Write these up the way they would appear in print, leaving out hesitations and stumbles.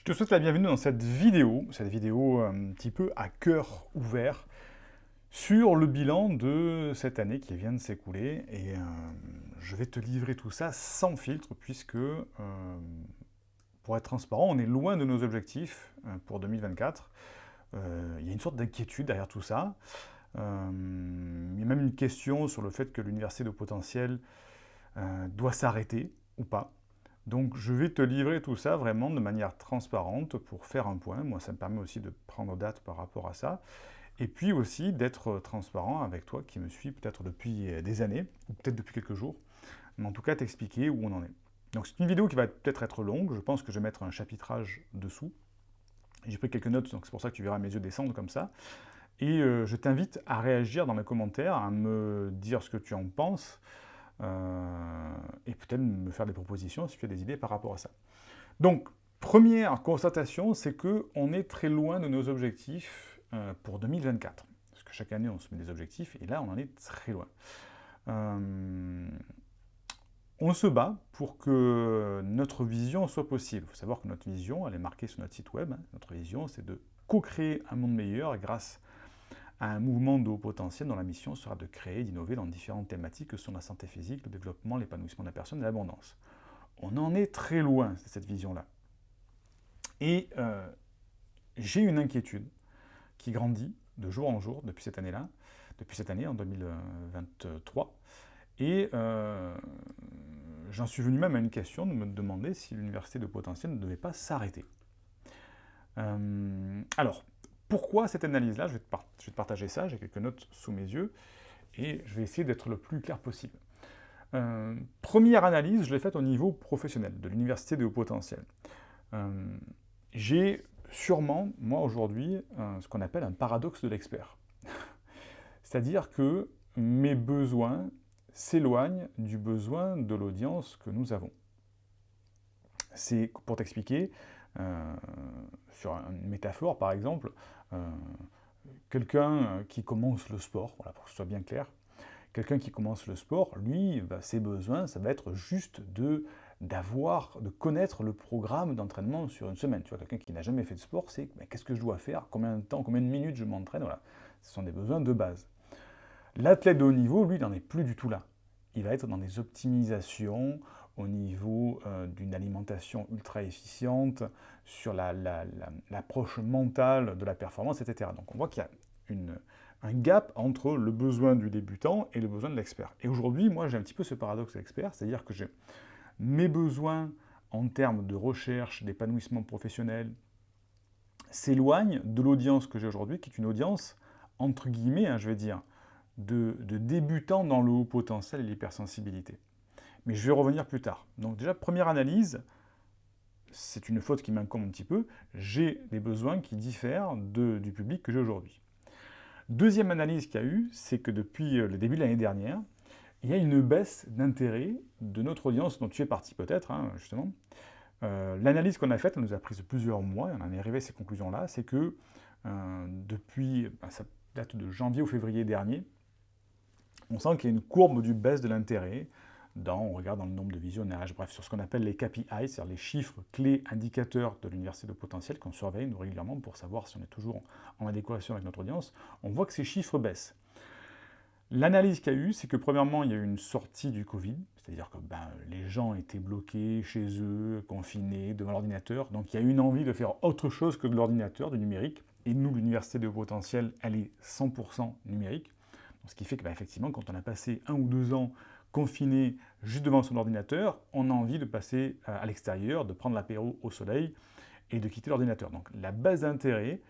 te souhaite la bienvenue dans cette vidéo un petit peu à cœur ouvert sur le bilan de cette année qui vient de s'écouler. Et je vais te livrer tout ça sans filtre puisque, pour être transparent, on est loin de nos objectifs pour 2024. Il y a une sorte d'inquiétude derrière tout ça. Il y a même une question sur le fait que l'université de potentiel doit s'arrêter ou pas. Donc je vais te livrer tout ça vraiment de manière transparente pour faire un point. Moi, ça me permet aussi de prendre date par rapport à ça. Et puis aussi d'être transparent avec toi qui me suis peut-être depuis des années, ou peut-être depuis quelques jours, mais en tout cas t'expliquer où on en est. Donc c'est une vidéo qui va peut-être être longue, je pense que je vais mettre un chapitrage dessous. J'ai pris quelques notes, donc c'est pour ça que tu verras mes yeux descendre comme ça. Et je t'invite à réagir dans les commentaires, à me dire ce que tu en penses, et peut-être me faire des propositions si tu as des idées par rapport à ça. Donc, première constatation, c'est qu'on est très loin de nos objectifs pour 2024. Parce que chaque année, on se met des objectifs, et là, on en est très loin. On se bat pour que notre vision soit possible. Il faut savoir que notre vision, elle est marquée sur notre site web. Notre vision, c'est de co-créer un monde meilleur grâce à un mouvement de haut potentiel dont la mission sera de créer et d'innover dans différentes thématiques que sont la santé physique, le développement, l'épanouissement de la personne et l'abondance. On en est très loin de cette vision-là. Et j'ai une inquiétude qui grandit de jour en jour depuis cette année-là, depuis cette année en 2023. Et j'en suis venu même à une question de me demander si l'université de potentiel ne devait pas s'arrêter. Alors, pourquoi cette analyse-là? Je vais te partager ça, j'ai quelques notes sous mes yeux, et je vais essayer d'être le plus clair possible. Première analyse, je l'ai faite au niveau professionnel, de l'université de haut potentiel. J'ai sûrement, moi aujourd'hui, ce qu'on appelle un paradoxe de l'expert. C'est-à-dire que mes besoins s'éloignent du besoin de l'audience que nous avons. C'est, pour t'expliquer, sur une métaphore par exemple, quelqu'un qui commence le sport, voilà, pour que ce soit bien clair, quelqu'un qui commence le sport, lui, ses besoins, ça va être juste de connaître le programme d'entraînement sur une semaine. Tu vois, quelqu'un qui n'a jamais fait de sport, c'est qu'est-ce que je dois faire, combien de temps, combien de minutes je m'entraîne, voilà. Ce sont des besoins de base. L'athlète de haut niveau, lui, il n'en est plus du tout là. Il va être dans des optimisations au niveau d'une alimentation ultra efficiente, sur l'approche mentale de la performance, etc. Donc on voit qu'il y a un gap entre le besoin du débutant et le besoin de l'expert. Et aujourd'hui, moi, j'ai un petit peu ce paradoxe de l'expert, c'est-à-dire que j'ai mes besoins en termes de recherche, d'épanouissement professionnel, s'éloignent de l'audience que j'ai aujourd'hui, qui est une audience, entre guillemets, je vais dire, de débutants dans le haut potentiel et l'hypersensibilité. Mais je vais revenir plus tard. Donc déjà, première analyse, c'est une faute qui m'incombe un petit peu, j'ai des besoins qui diffèrent du public que j'ai aujourd'hui. Deuxième analyse qu'il y a eu, c'est que depuis le début de l'année dernière, il y a une baisse d'intérêt de notre audience, dont tu es partie peut-être, justement. L'analyse qu'on a faite, elle nous a pris plusieurs mois, et on en est arrivé à ces conclusions-là, c'est que depuis, ça date de janvier ou février dernier, on sent qu'il y a une courbe du baisse de l'intérêt, on regarde dans le nombre de visionnages, bref, sur ce qu'on appelle les KPI, c'est-à-dire les chiffres clés indicateurs de l'université de potentiel qu'on surveille nous régulièrement pour savoir si on est toujours en adéquation avec notre audience, on voit que ces chiffres baissent. L'analyse qu'il y a eu, c'est que premièrement, il y a eu une sortie du Covid, c'est-à-dire que les gens étaient bloqués chez eux, confinés, devant l'ordinateur, donc il y a eu une envie de faire autre chose que de l'ordinateur, du numérique, et nous, l'université de potentiel, elle est 100% numérique, ce qui fait que, effectivement, quand on a passé 1 ou 2 ans confiné juste devant son ordinateur, on a envie de passer à l'extérieur, de prendre l'apéro au soleil et de quitter l'ordinateur. Donc la baisse d'intérêt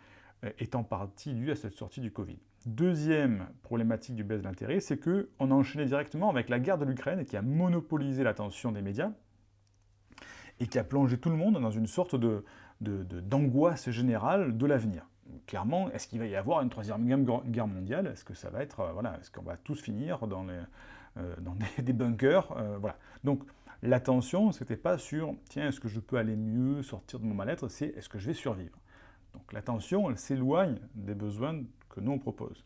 est en partie due à cette sortie du Covid. Deuxième problématique du baisse d'intérêt, c'est qu'on a enchaîné directement avec la guerre de l'Ukraine qui a monopolisé l'attention des médias et qui a plongé tout le monde dans une sorte d'angoisse générale de l'avenir. Clairement, est-ce qu'il va y avoir une troisième guerre mondiale? Est-ce que ça va être, est-ce qu'on va tous finir dans des bunkers? Voilà. Donc, l'attention, c'était pas sur, tiens, est-ce que je peux aller mieux, sortir de mon mal-être, c'est est-ce que je vais survivre? Donc, l'attention, elle s'éloigne des besoins que nous, on propose.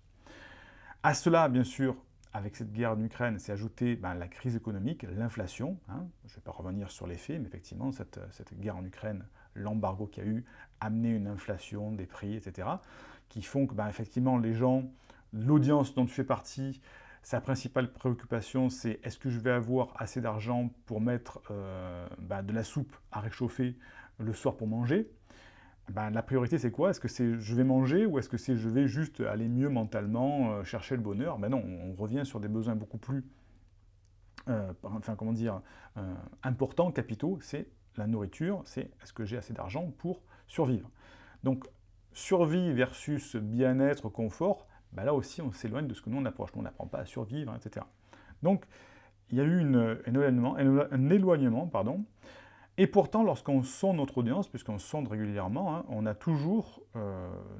À cela, bien sûr, avec cette guerre en Ukraine, s'est ajoutée la crise économique, l'inflation. Je ne vais pas revenir sur les faits, mais effectivement, cette guerre en Ukraine l'embargo qu'il y a eu, amené une inflation des prix, etc., qui font que, effectivement, les gens, l'audience dont tu fais partie, sa principale préoccupation, c'est est-ce que je vais avoir assez d'argent pour mettre de la soupe à réchauffer le soir pour manger. La priorité, c'est quoi? Est-ce que c'est je vais manger ou est-ce que c'est je vais juste aller mieux mentalement, chercher le bonheur? Non, on revient sur des besoins beaucoup plus, importants, capitaux, c'est la nourriture, c'est est-ce que j'ai assez d'argent pour survivre? Donc, survie versus bien-être, confort, là aussi, on s'éloigne de ce que nous on approche. Nous, on n'apprend pas à survivre, etc. Donc, il y a eu un éloignement, pardon. Et pourtant, lorsqu'on sonde notre audience, puisqu'on sonde régulièrement, on a toujours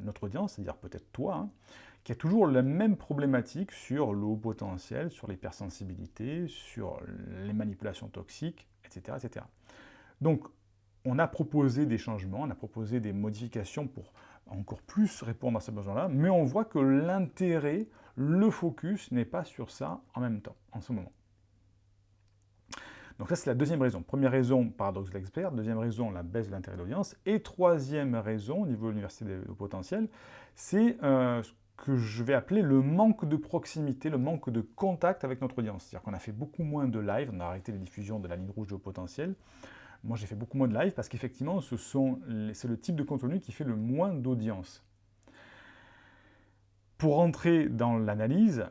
notre audience, c'est-à-dire peut-être toi, qui a toujours la même problématique sur le haut potentiel, sur l'hypersensibilité, sur les manipulations toxiques, etc., etc. Donc, on a proposé des changements, on a proposé des modifications pour encore plus répondre à ces besoins-là, mais on voit que l'intérêt, le focus n'est pas sur ça en même temps, en ce moment. Donc ça, c'est la deuxième raison. Première raison, paradoxe de l'expert. Deuxième raison, la baisse de l'intérêt de l'audience. Et troisième raison, au niveau de l'université de potentiel, c'est ce que je vais appeler le manque de proximité, le manque de contact avec notre audience. C'est-à-dire qu'on a fait beaucoup moins de live, on a arrêté les diffusions de la ligne rouge de haut potentiel. Moi, j'ai fait beaucoup moins de live parce qu'effectivement, c'est le type de contenu qui fait le moins d'audience. Pour rentrer dans l'analyse,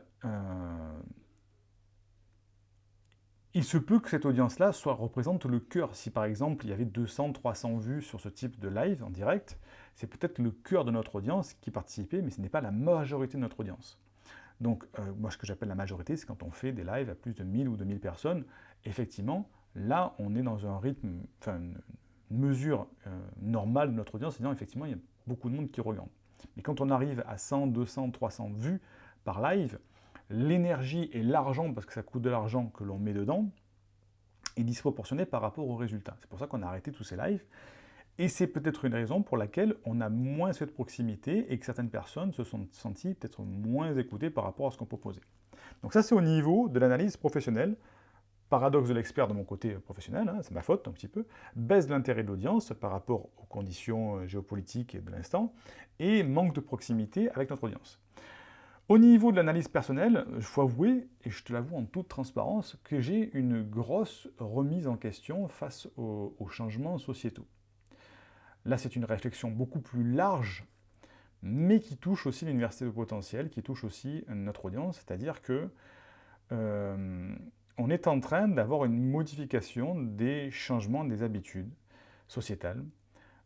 il se peut que cette audience-là représente le cœur. Si par exemple il y avait 200, 300 vues sur ce type de live en direct, c'est peut-être le cœur de notre audience qui participait, mais ce n'est pas la majorité de notre audience. Donc moi ce que j'appelle la majorité, c'est quand on fait des lives à plus de 1000 ou 2000 personnes, effectivement, là on est dans un rythme, une mesure normale de notre audience, c'est-à-dire effectivement il y a beaucoup de monde qui regarde. Mais quand on arrive à 100, 200, 300 vues par live, l'énergie et l'argent, parce que ça coûte de l'argent que l'on met dedans, est disproportionné par rapport aux résultats. C'est pour ça qu'on a arrêté tous ces lives. Et c'est peut-être une raison pour laquelle on a moins cette proximité et que certaines personnes se sont senties peut-être moins écoutées par rapport à ce qu'on proposait. Donc ça, c'est au niveau de l'analyse professionnelle. Paradoxe de l'expert de mon côté professionnel, c'est ma faute un petit peu. Baisse de l'intérêt de l'audience par rapport aux conditions géopolitiques de l'instant. Et manque de proximité avec notre audience. Au niveau de l'analyse personnelle, il faut avouer, et je te l'avoue en toute transparence, que j'ai une grosse remise en question face aux changements sociétaux. Là, c'est une réflexion beaucoup plus large, mais qui touche aussi l'université de potentiel, qui touche aussi notre audience, c'est-à-dire que on est en train d'avoir une modification des changements des habitudes sociétales.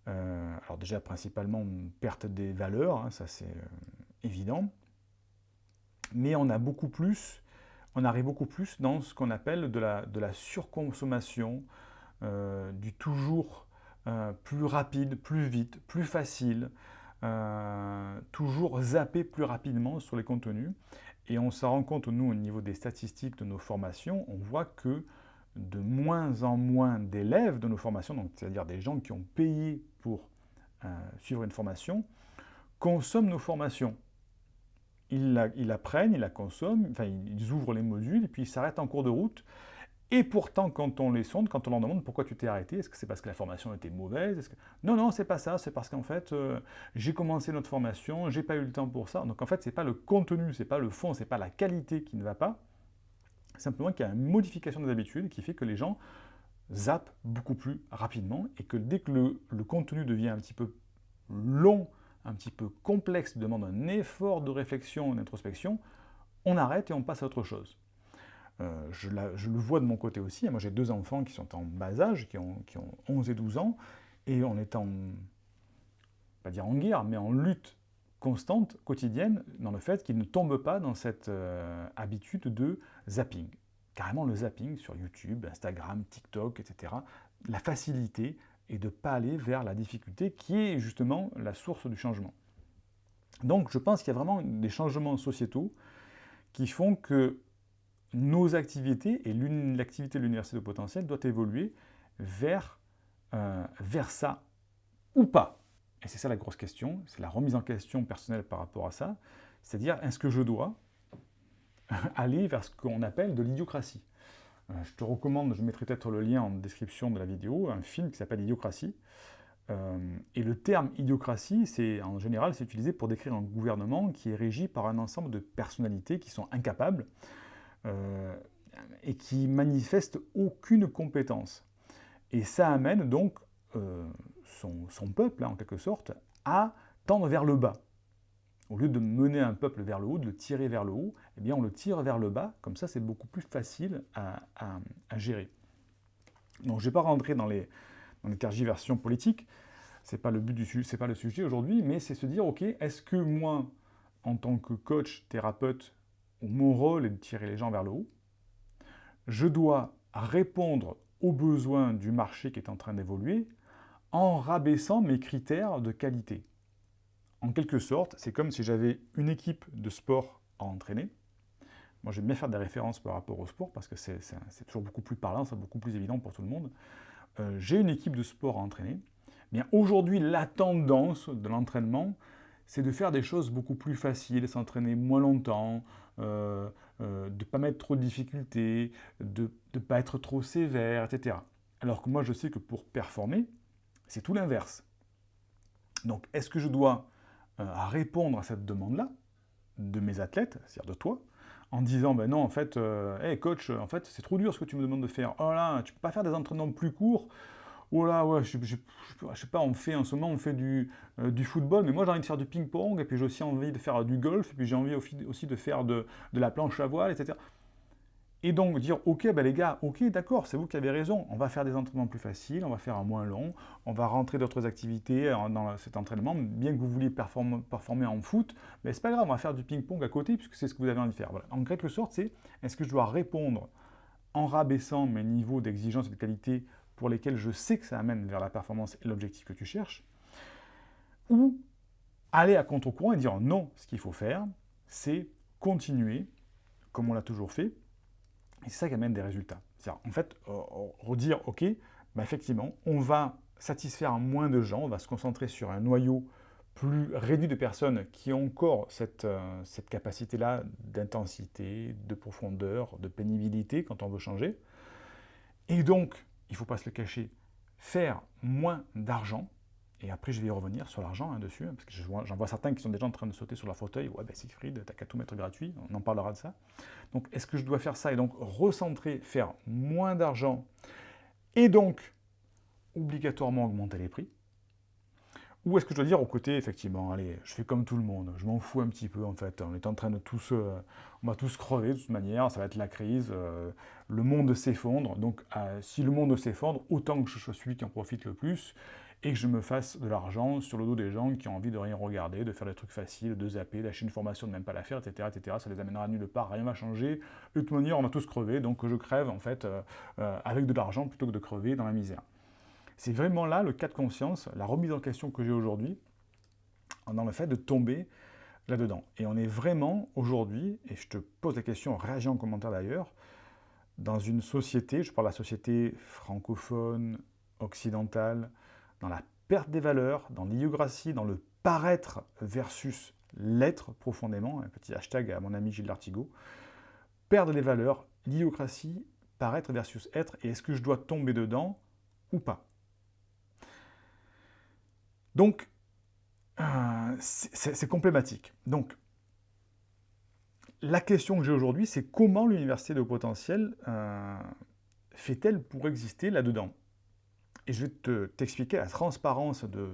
Alors déjà, principalement, une perte des valeurs, ça c'est évident. Mais on arrive beaucoup plus dans ce qu'on appelle de la surconsommation, du toujours plus rapide, plus vite, plus facile, toujours zapper plus rapidement sur les contenus. Et on s'en rend compte, nous, au niveau des statistiques de nos formations, on voit que de moins en moins d'élèves de nos formations, donc c'est-à-dire des gens qui ont payé pour suivre une formation, consomment nos formations. Ils apprennent, ils la consomment, ils ouvrent les modules et puis ils s'arrêtent en cours de route. Et pourtant, quand on les sonde, quand on leur demande pourquoi tu t'es arrêté, est-ce que c'est parce que la formation était mauvaise? Non, c'est pas ça, c'est parce qu'en fait, j'ai commencé notre formation, j'ai pas eu le temps pour ça. Donc en fait, c'est pas le contenu, c'est pas le fond, c'est pas la qualité qui ne va pas. Simplement qu'il y a une modification des habitudes qui fait que les gens zappent beaucoup plus rapidement et que dès que le contenu devient un petit peu long, un petit peu complexe, demande un effort de réflexion, d'introspection, on arrête et on passe à autre chose. Je le vois de mon côté aussi. Moi, j'ai 2 enfants qui sont en bas âge, qui ont 11 et 12 ans, et on est pas dire en guerre, mais en lutte constante, quotidienne, dans le fait qu'ils ne tombent pas dans cette habitude de zapping. Carrément le zapping sur YouTube, Instagram, TikTok, etc. La facilité et de ne pas aller vers la difficulté qui est justement la source du changement. Donc je pense qu'il y a vraiment des changements sociétaux qui font que nos activités et l'activité de l'université de potentiel doit évoluer vers ça ou pas. Et c'est ça la grosse question, c'est la remise en question personnelle par rapport à ça, c'est-à-dire est-ce que je dois aller vers ce qu'on appelle de l'idiocratie. Je te recommande, je mettrai peut-être le lien en description de la vidéo, un film qui s'appelle Idiocratie, Et le terme idiocratie, en général, c'est utilisé pour décrire un gouvernement qui est régi par un ensemble de personnalités qui sont incapables euh, et qui manifestent aucune compétence. Et ça amène donc son peuple, hein, en quelque sorte, à tendre vers le bas. Au lieu de mener un peuple vers le haut, de le tirer vers le haut, eh bien on le tire vers le bas, comme ça c'est beaucoup plus facile à gérer. Donc je ne vais pas rentrer dans les tergiversations politiques, c'est pas le but du sujet, c'est pas le sujet aujourd'hui, mais c'est se dire, ok, est-ce que moi, en tant que coach, thérapeute, mon rôle est de tirer les gens vers le haut, je dois répondre aux besoins du marché qui est en train d'évoluer en rabaissant mes critères de qualité. En quelque sorte, c'est comme si j'avais une équipe de sport à entraîner. Moi, j'aime bien faire des références par rapport au sport parce que c'est toujours beaucoup plus parlant, c'est beaucoup plus évident pour tout le monde. J'ai une équipe de sport à entraîner. Bien, aujourd'hui, la tendance de l'entraînement, c'est de faire des choses beaucoup plus faciles, s'entraîner moins longtemps, de ne pas mettre trop de difficultés, de ne pas être trop sévère, etc. Alors que moi, je sais que pour performer, c'est tout l'inverse. Donc, est-ce que je dois répondre à cette demande-là de mes athlètes, c'est-à-dire de toi, en disant, ben non, en fait, hey coach, en fait, c'est trop dur ce que tu me demandes de faire. Oh là, tu peux pas faire des entraînements plus courts. Oh là, ouais, je sais pas, en ce moment, on fait du football, mais moi j'ai envie de faire du ping-pong, et puis j'ai aussi envie de faire du golf, et puis j'ai envie aussi de faire de la planche à voile, etc. Et donc dire, ok, ben les gars, ok, d'accord, c'est vous qui avez raison, on va faire des entraînements plus faciles, on va faire un moins long, on va rentrer d'autres activités dans cet entraînement, bien que vous vouliez performer en foot, mais c'est pas grave, on va faire du ping-pong à côté, puisque c'est ce que vous avez envie de faire. Voilà. En quelque sorte, c'est, est-ce que je dois répondre en rabaissant mes niveaux d'exigence et de qualité pour lesquels je sais que ça amène vers la performance et l'objectif que tu cherches, ou aller à contre-courant et dire non, ce qu'il faut faire, c'est continuer comme on l'a toujours fait, et c'est ça qui amène des résultats. C'est-à-dire, en fait, redire, ok, bah effectivement, on va satisfaire moins de gens, on va se concentrer sur un noyau plus réduit de personnes qui ont encore cette capacité-là d'intensité, de profondeur, de pénibilité quand on veut changer. Et donc, il ne faut pas se le cacher, faire moins d'argent, et après je vais y revenir sur l'argent dessus, hein, parce que j'en vois certains qui sont déjà en train de sauter sur leur fauteuil, ouais ben Siegfried, t'as qu'à tout mettre gratuit, on en parlera de ça. Donc est-ce que je dois faire ça et donc recentrer, faire moins d'argent, et donc obligatoirement augmenter les prix? Ou est-ce que je dois dire au côté, effectivement, allez, je fais comme tout le monde, je m'en fous un petit peu en fait, on est en train de tous, on va tous crever de toute manière, ça va être la crise, le monde s'effondre, donc si le monde s'effondre, autant que je sois celui qui en profite le plus, et que je me fasse de l'argent sur le dos des gens qui ont envie de rien regarder, de faire des trucs faciles, de zapper, d'acheter une formation, de même pas la faire, etc., etc., ça les amènera nulle part, rien va changer, et de toute manière on va tous crever, donc je crève en fait avec de l'argent plutôt que de crever dans la misère. C'est vraiment là le cas de conscience, la remise en question que j'ai aujourd'hui, dans le fait de tomber là-dedans. Et on est vraiment aujourd'hui, et je te pose la question, réagis en commentaire d'ailleurs, dans une société, je parle de la société francophone, occidentale, dans la perte des valeurs, dans l'idiocratie, dans le paraître versus l'être profondément, un petit hashtag à mon ami Gilles Lartigot, perdre les valeurs, l'idiocratie, paraître versus être, et est-ce que je dois tomber dedans ou pas? Donc, c'est complématique. Donc, la question que j'ai aujourd'hui, c'est comment l'université de haut potentiel fait-elle pour exister là-dedans? Et je vais t'expliquer la transparence de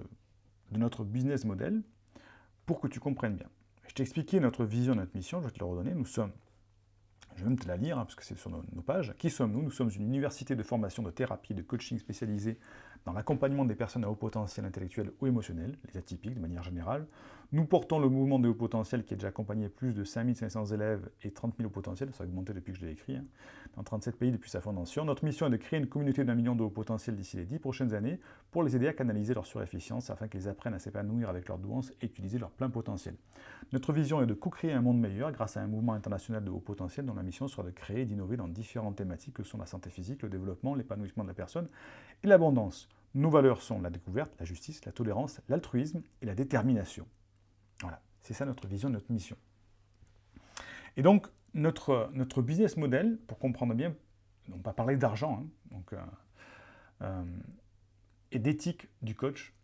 notre business model pour que tu comprennes bien. Je t'ai expliqué notre vision, notre mission, je vais te le redonner. Nous sommes, je vais même te la lire, hein, parce que c'est sur nos pages. Qui sommes-nous? Nous sommes une université de formation, de thérapie, de coaching spécialisée dans l'accompagnement des personnes à haut potentiel intellectuel ou émotionnel, les atypiques de manière générale. Nous portons le mouvement de haut potentiel qui a déjà accompagné plus de 5500 élèves et 30 000 hauts potentiels, ça a augmenté depuis que je l'ai écrit, hein, dans 37 pays depuis sa fondation. Notre mission est de créer une communauté d'1 million de hauts potentiels d'ici les 10 prochaines années pour les aider à canaliser leur surefficience afin qu'ils apprennent à s'épanouir avec leur douance et utiliser leur plein potentiel. Notre vision est de co-créer un monde meilleur grâce à un mouvement international de haut potentiel dont la mission sera de créer et d'innover dans différentes thématiques que sont la santé physique, le développement, l'épanouissement de la personne et l'abondance. Nos valeurs sont la découverte, la justice, la tolérance, l'altruisme et la détermination. Voilà, c'est ça notre vision, notre mission. Et donc, notre business model, pour comprendre bien, on va parler d'argent, hein, et d'éthique du coach,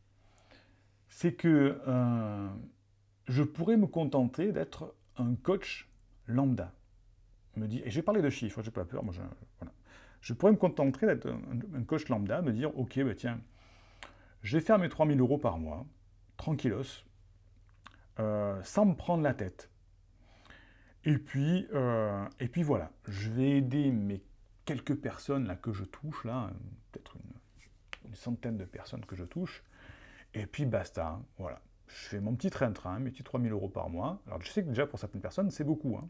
c'est que je pourrais me contenter d'être un coach lambda. Et je vais parler de chiffres, j'ai pas peur, voilà. Je pourrais me contenter d'être un coach lambda, me dire, ok, bah tiens, je vais faire mes 3 000 € par mois, tranquillos, sans me prendre la tête. Et puis voilà, je vais aider mes quelques personnes là que je touche, là, peut-être une centaine de personnes que je touche, et puis basta, hein, voilà. Je fais mon petit train-train, mes petits 3 000 € par mois. Alors je sais que déjà pour certaines personnes, c'est beaucoup, hein.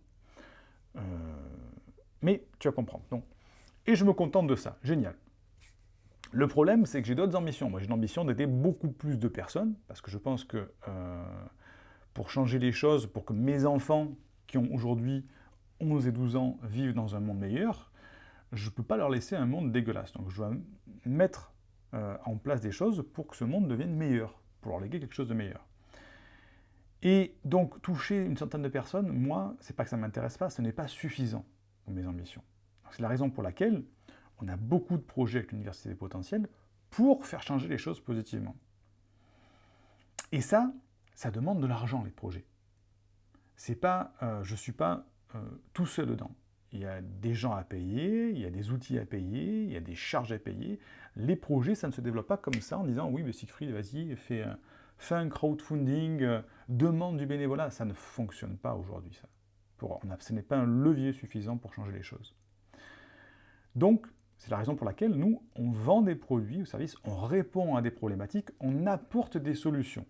Mais tu vas comprendre. Donc, et je me contente de ça, génial. Le problème, c'est que j'ai d'autres ambitions. Moi, j'ai l'ambition d'aider beaucoup plus de personnes, parce que je pense que pour changer les choses, pour que mes enfants, qui ont aujourd'hui 11 et 12 ans, vivent dans un monde meilleur, je ne peux pas leur laisser un monde dégueulasse. Donc je dois mettre en place des choses pour que ce monde devienne meilleur, pour leur léguer quelque chose de meilleur. Et donc toucher une centaine de personnes, moi, c'est pas que ça ne m'intéresse pas, ce n'est pas suffisant pour mes ambitions. C'est la raison pour laquelle on a beaucoup de projets avec l'Université des potentiels pour faire changer les choses positivement. Et ça demande de l'argent, les projets. Je ne suis pas tout seul dedans. Il y a des gens à payer, il y a des outils à payer, il y a des charges à payer. Les projets, ça ne se développe pas comme ça en disant oui, mais Siegfried, vas-y, fais un crowdfunding, demande du bénévolat. Ça ne fonctionne pas aujourd'hui, ça. Ce n'est pas un levier suffisant pour changer les choses. Donc, c'est la raison pour laquelle nous, on vend des produits ou services, on répond à des problématiques, on apporte des solutions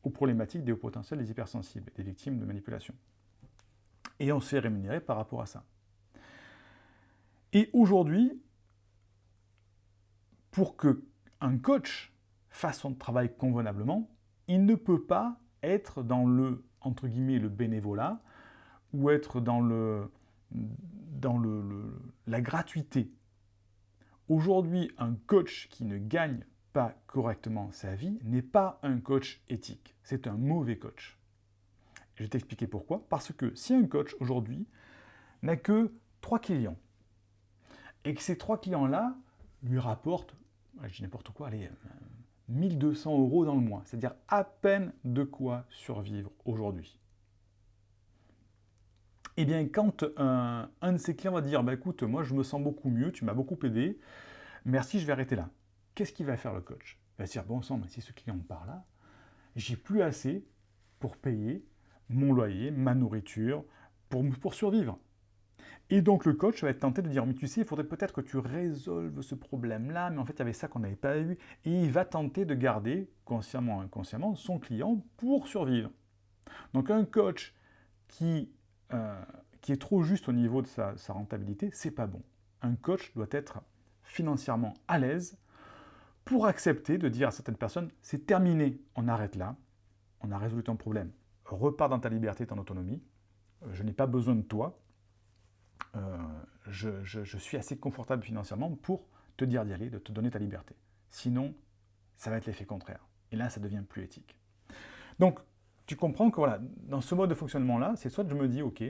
aux problématiques des hauts potentiels, des hypersensibles, des victimes de manipulation. Et on se fait rémunérer par rapport à ça. Et aujourd'hui, pour qu'un coach fasse son travail convenablement, il ne peut pas être dans le, entre guillemets, le bénévolat, ou être dans la gratuité. Aujourd'hui, un coach qui ne gagne pas correctement sa vie n'est pas un coach éthique, c'est un mauvais coach. Je vais t'expliquer pourquoi. Parce que si un coach aujourd'hui n'a que 3 clients, et que ces 3 clients-là lui rapportent, je dis n'importe quoi, allez, 1200 € dans le mois, c'est-à-dire à peine de quoi survivre aujourd'hui. Eh bien, quand un de ses clients va dire bah, « écoute, moi je me sens beaucoup mieux, tu m'as beaucoup aidé, merci, je vais arrêter là », qu'est-ce qu'il va faire le coach? Il va se dire « bon sang, mais si ce client me parle là, j'ai plus assez pour payer mon loyer, ma nourriture, pour survivre. » Et donc le coach va être tenté de dire « mais tu sais, il faudrait peut-être que tu résolves ce problème-là, mais en fait il y avait ça qu'on n'avait pas vu », et il va tenter de garder, consciemment ou inconsciemment, son client pour survivre. Donc un coach qui est trop juste au niveau de sa rentabilité, c'est pas bon. Un coach doit être financièrement à l'aise pour accepter de dire à certaines personnes « c'est terminé, on arrête là, on a résolu ton problème, repars dans ta liberté, ton autonomie, je n'ai pas besoin de toi, je suis assez confortable financièrement pour te dire d'y aller, de te donner ta liberté. Sinon, ça va être l'effet contraire. Et là, ça devient plus éthique. » Donc, tu comprends que voilà, dans ce mode de fonctionnement-là, c'est soit je me dis, ok,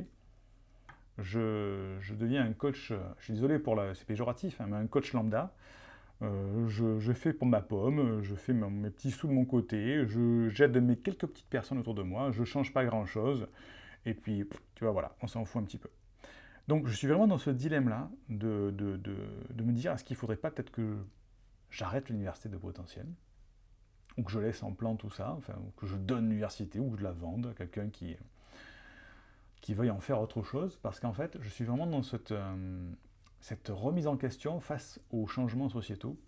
je deviens un coach, je suis désolé c'est péjoratif, hein, mais un coach lambda, je fais pour ma pomme, je fais mes petits sous de mon côté, j'aide mes quelques petites personnes autour de moi, je ne change pas grand-chose, et puis, tu vois, voilà, on s'en fout un petit peu. Donc, je suis vraiment dans ce dilemme-là de me dire, est-ce qu'il ne faudrait pas peut-être que j'arrête l'université de potentiel, ou que je laisse en plan tout ça, enfin, ou que je donne l'université, ou que je la vende à quelqu'un qui veuille en faire autre chose, parce qu'en fait, je suis vraiment dans cette remise en question face aux changements sociétaux.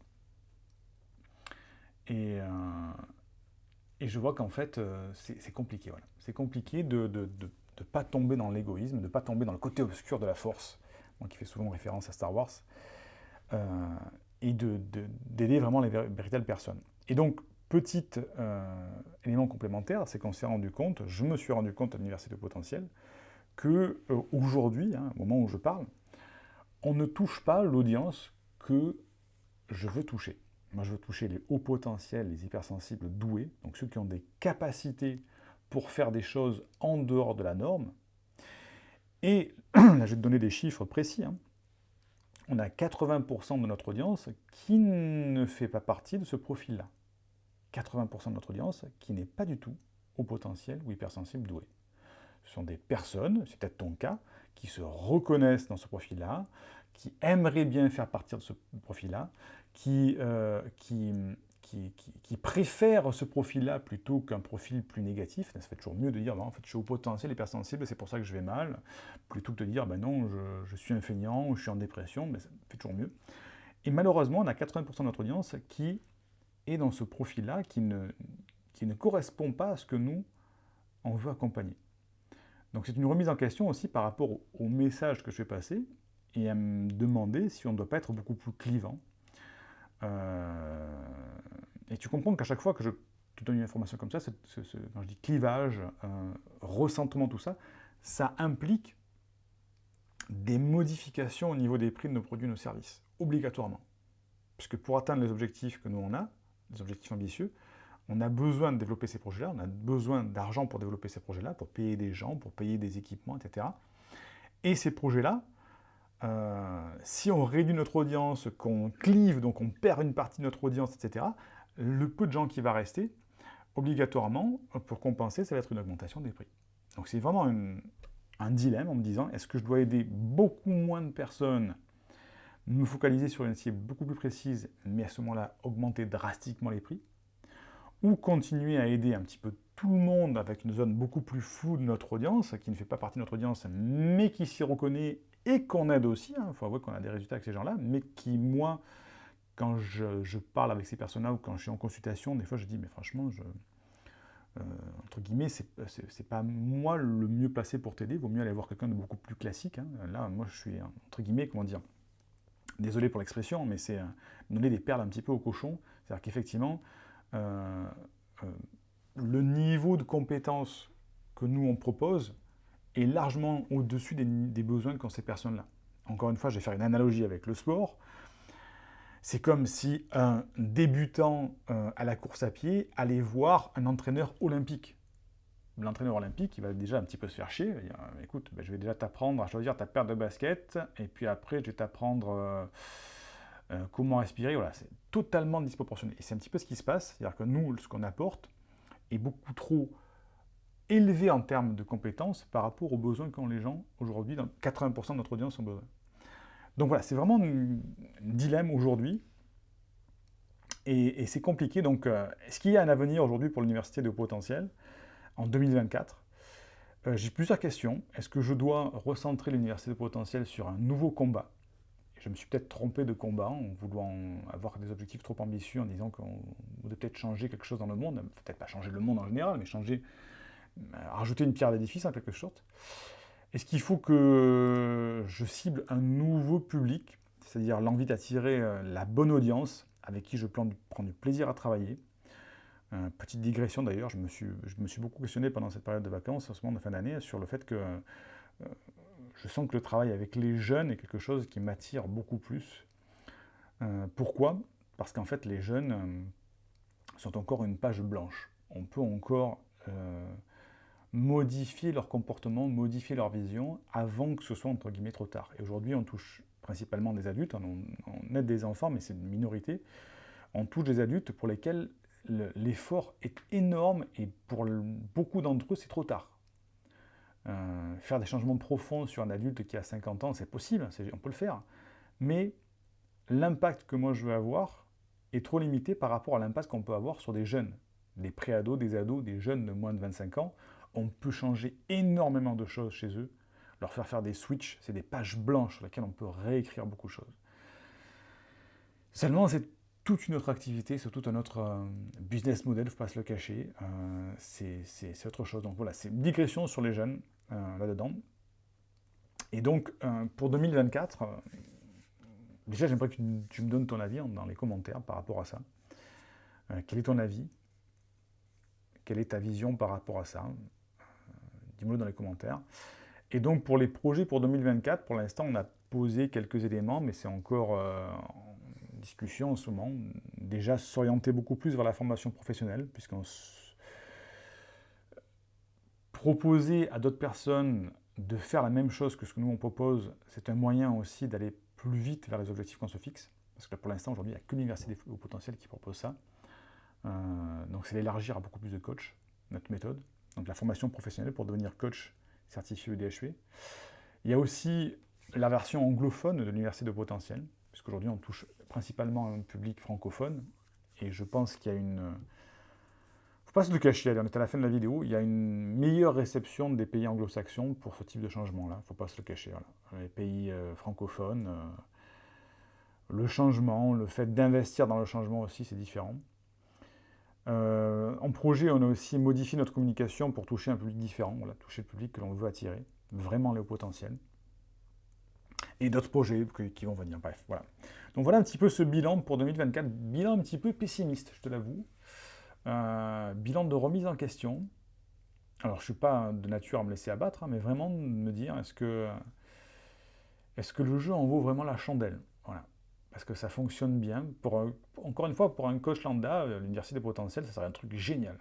Et je vois qu'en fait, c'est compliqué. Voilà. C'est compliqué de ne pas tomber dans l'égoïsme, de ne pas tomber dans le côté obscur de la force, qui fait souvent référence à Star Wars, et d'aider vraiment les véritables personnes. Et donc, petit élément complémentaire, c'est qu'on s'est rendu compte, je me suis rendu compte à l'Université de potentiel, qu'aujourd'hui, au moment où je parle, on ne touche pas l'audience que je veux toucher. Moi, je veux toucher les hauts potentiels, les hypersensibles doués, donc ceux qui ont des capacités pour faire des choses en dehors de la norme. Et là, je vais te donner des chiffres précis. On a 80% de notre audience qui ne fait pas partie de ce profil-là. 80% de notre audience qui n'est pas du tout au potentiel ou hypersensible doué. Ce sont des personnes, c'est peut-être ton cas, qui se reconnaissent dans ce profil-là, qui aimeraient bien faire partie de ce profil-là, qui préfèrent ce profil-là plutôt qu'un profil plus négatif. Ça fait toujours mieux de dire, en fait, je suis au potentiel hypersensible, c'est pour ça que je vais mal, plutôt que de dire, non, je suis un feignant ou je suis en dépression, mais ça fait toujours mieux. Et malheureusement, on a 80% de notre audience qui est dans ce profil-là, qui ne correspond pas à ce que nous, on veut accompagner. Donc c'est une remise en question aussi par rapport au message que je fais passer et à me demander si on ne doit pas être beaucoup plus clivant. Et tu comprends qu'à chaque fois que je te donne une information comme ça, quand je dis clivage, ressentement, tout ça, ça implique des modifications au niveau des prix de nos produits et nos services, obligatoirement. Puisque pour atteindre les objectifs que nous on a, des objectifs ambitieux, on a besoin de développer ces projets-là, on a besoin d'argent pour développer ces projets-là, pour payer des gens, pour payer des équipements, etc. Et ces projets-là, si on réduit notre audience, qu'on clive, donc on perd une partie de notre audience, etc., le peu de gens qui va rester, obligatoirement, pour compenser, ça va être une augmentation des prix. Donc c'est vraiment un dilemme en me disant, est-ce que je dois aider beaucoup moins de personnes, me focaliser sur une cible beaucoup plus précise, mais à ce moment-là, augmenter drastiquement les prix, ou continuer à aider un petit peu tout le monde avec une zone beaucoup plus floue de notre audience, qui ne fait pas partie de notre audience, mais qui s'y reconnaît et qu'on aide aussi, il faut avouer qu'on a des résultats avec ces gens-là, mais qui, moi, quand je parle avec ces personnes-là ou quand je suis en consultation, des fois je dis, mais franchement, entre guillemets, c'est pas moi le mieux placé pour t'aider, il vaut mieux aller voir quelqu'un de beaucoup plus classique. Là, moi, je suis, entre guillemets, comment dire, désolé pour l'expression, mais c'est donner des perles un petit peu au cochon, c'est-à-dire qu'effectivement, le niveau de compétence que nous on propose est largement au-dessus des besoins qu'ont ces personnes-là. Encore une fois, je vais faire une analogie avec le sport. C'est comme si un débutant à la course à pied allait voir un entraîneur olympique. L'entraîneur olympique, il va déjà un petit peu se faire chier. Il va dire, écoute, je vais déjà t'apprendre à choisir ta paire de baskets, et puis après, je vais t'apprendre comment respirer. Voilà, c'est totalement disproportionné. Et c'est un petit peu ce qui se passe. C'est-à-dire que nous, ce qu'on apporte est beaucoup trop élevé en termes de compétences par rapport aux besoins qu'ont les gens aujourd'hui. Dans 80% de notre audience ont besoin. Donc voilà, c'est vraiment un dilemme aujourd'hui. Et c'est compliqué. Donc, est-ce qu'il y a un avenir aujourd'hui pour l'Université de Haut Potentiel en 2024 ? J'ai plusieurs questions. Est-ce que je dois recentrer l'Université de Haut Potentiel sur un nouveau combat ? Je me suis peut-être trompé de combat en voulant avoir des objectifs trop ambitieux, en disant qu'on voudrait peut-être changer quelque chose dans le monde, peut-être pas changer le monde en général, mais rajouter une pierre à l'édifice en quelque sorte. Est-ce qu'il faut que je cible un nouveau public, c'est-à-dire l'envie d'attirer la bonne audience avec qui je plante prendre du plaisir à travailler? Petite digression d'ailleurs, je me suis beaucoup questionné pendant cette période de vacances, en ce moment de fin d'année, sur le fait que je sens que le travail avec les jeunes est quelque chose qui m'attire beaucoup plus. Pourquoi ? Parce qu'en fait, les jeunes sont encore une page blanche. On peut encore modifier leur comportement, modifier leur vision avant que ce soit entre guillemets trop tard. Et aujourd'hui, on touche principalement des adultes, on aide des enfants, mais c'est une minorité. On touche des adultes pour lesquels l'effort est énorme et pour beaucoup d'entre eux, c'est trop tard. Faire des changements profonds sur un adulte qui a 50 ans, c'est possible, on peut le faire. Mais l'impact que moi je veux avoir est trop limité par rapport à l'impact qu'on peut avoir sur des jeunes, des pré-ados, des ados, des jeunes de moins de 25 ans. On peut changer énormément de choses chez eux, leur faire des switches, c'est des pages blanches sur lesquelles on peut réécrire beaucoup de choses. Seulement, c'est toute une autre activité, c'est tout un autre business model, il ne faut pas se le cacher, c'est autre chose. Donc voilà, c'est une digression sur les jeunes là-dedans. Et donc, pour 2024, déjà j'aimerais que tu me donnes ton avis dans les commentaires par rapport à ça. Quel est ton avis ? Quelle est ta vision par rapport à ça ? Dis-moi dans les commentaires. Et donc pour les projets pour 2024, pour l'instant on a posé quelques éléments, mais c'est encore en discussion en ce moment. Déjà s'orienter beaucoup plus vers la formation professionnelle, puisqu'on proposer à d'autres personnes de faire la même chose que ce que nous on propose, c'est un moyen aussi d'aller plus vite vers les objectifs qu'on se fixe. Parce que pour l'instant aujourd'hui il n'y a que l'Université au Potentiel qui propose ça. Donc c'est l'élargir à beaucoup plus de coachs, notre méthode. Donc la formation professionnelle pour devenir coach certifié EDHP. Il y a aussi la version anglophone de l'Université de Potentiel, puisqu'aujourd'hui on touche principalement un public francophone, et je pense qu'il y a une... Faut pas se le cacher, allez, on est à la fin de la vidéo, il y a une meilleure réception des pays anglo-saxons pour ce type de changement-là, faut pas se le cacher. Voilà. Les pays francophones, le changement, le fait d'investir dans le changement aussi, c'est différent. En projet, on a aussi modifié notre communication pour toucher un public différent, voilà, toucher le public que l'on veut attirer, vraiment le potentiel. Et d'autres projets qui vont venir, bref, voilà. Donc voilà un petit peu ce bilan pour 2024, bilan un petit peu pessimiste, je te l'avoue. Bilan de remise en question. Alors je ne suis pas de nature à me laisser abattre, hein, mais vraiment de me dire, est-ce que le jeu en vaut vraiment la chandelle? Voilà. Parce que ça fonctionne bien. Encore une fois, pour un coach lambda, l'université des potentiels, ça serait un truc génial.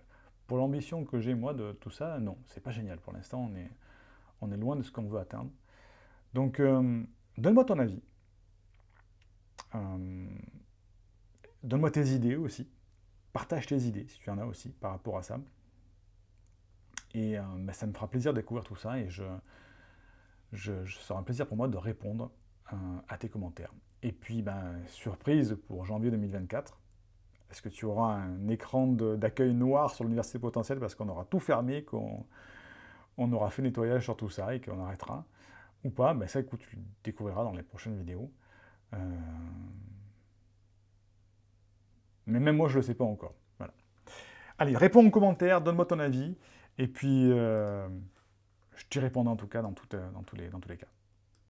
Pour l'ambition que j'ai moi de tout ça, non, c'est pas génial. Pour l'instant, on est loin de ce qu'on veut atteindre. Donc, donne-moi ton avis. Donne-moi tes idées aussi. Partage tes idées, si tu en as aussi, par rapport à ça. Et ça me fera plaisir de découvrir tout ça, et ce sera un plaisir pour moi de répondre à tes commentaires. Et puis, surprise pour janvier 2024, est-ce que tu auras un écran d'accueil noir sur l'université potentielle parce qu'on aura tout fermé, qu'on aura fait nettoyage sur tout ça et qu'on arrêtera, ou pas? Ça, écoute, tu le découvriras dans les prochaines vidéos. Mais même moi, je ne le sais pas encore. Voilà. Allez, réponds aux commentaires, donne-moi ton avis, et puis je t'y répondrai en tout cas dans tous les cas.